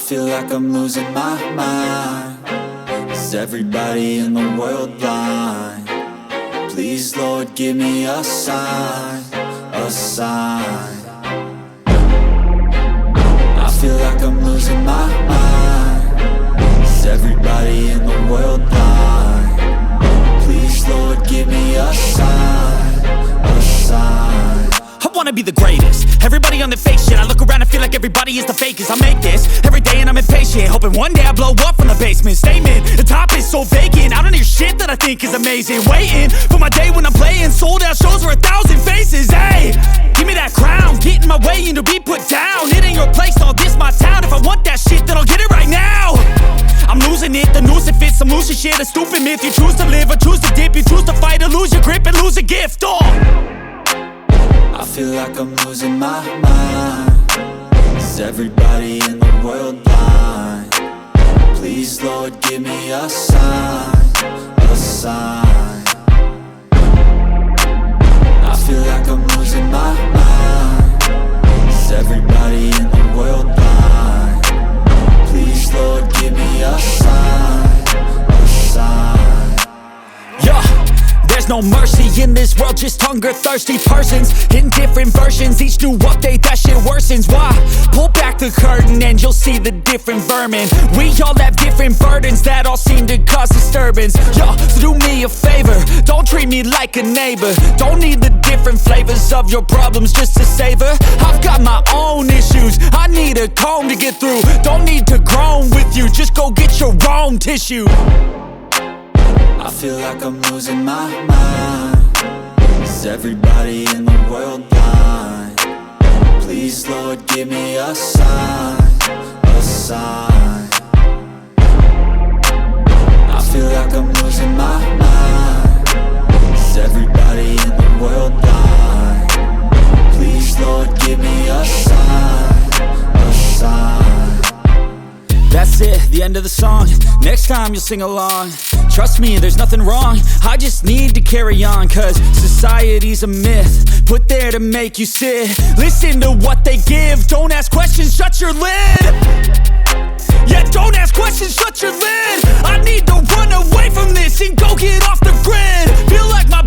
feel like I'm losing my mind. Is everybody in the world blind? Please, Lord, give me a sign, a sign. I feel like I'm losing my mind. Is everybody in the world blind? Please, Lord, give me a sign, a sign. I wanna be the greatest. Everybody on the fake shit. I look around and feel like everybody is the fakest. I make this every day and I'm impatient, hoping one day I blow up from the basement. Statement, the top is so vacant. I don't hear shit that I think is amazing. Waiting for my day when I'm playing sold out shows for 1,000 faces. Hey, give me that crown, get in my way and to be put down. It ain't your place, all this my town. If I want that shit, then I'll get it right now. I'm losing it, the noose it fits. I'm losing shit, a stupid myth. You choose to live or choose to dip. You choose to fight or lose your grip and lose a gift. I feel like I'm losing my mind. Is everybody in the world blind? Please, Lord, give me a sign, a sign. I feel like I'm losing my mind. Is everybody in the world blind? Please, Lord, give me a sign, a sign. Yeah. There's no mercy in this world, just hunger-thirsty persons in different versions. Each new update, that shit worsens. Why? Pull back the curtain and you'll see the different vermin. We all have different burdens that all seem to cause disturbance. Yo, so do me a favor, don't treat me like a neighbor. Don't need the different flavors of your problems just to savor. I've got my own issues, I need a comb to get through. Don't need to groan with you, just go get your own tissue. I feel like I'm losing my mind. Is everybody in the world blind? Please, Lord, give me a sign, a sign. I feel like I'm losing my mind. Is everybody in the world blind? Please, Lord, give me a sign, a sign. That's it, the end of the song. Next time you'll sing along. Trust me, there's nothing wrong. I just need to carry on, cause society's a myth put there to make you sit. Listen to what they give. Don't ask questions, shut your lid. Yeah, don't ask questions, shut your lid. I need to run away from this and go get off the grid. Feel like my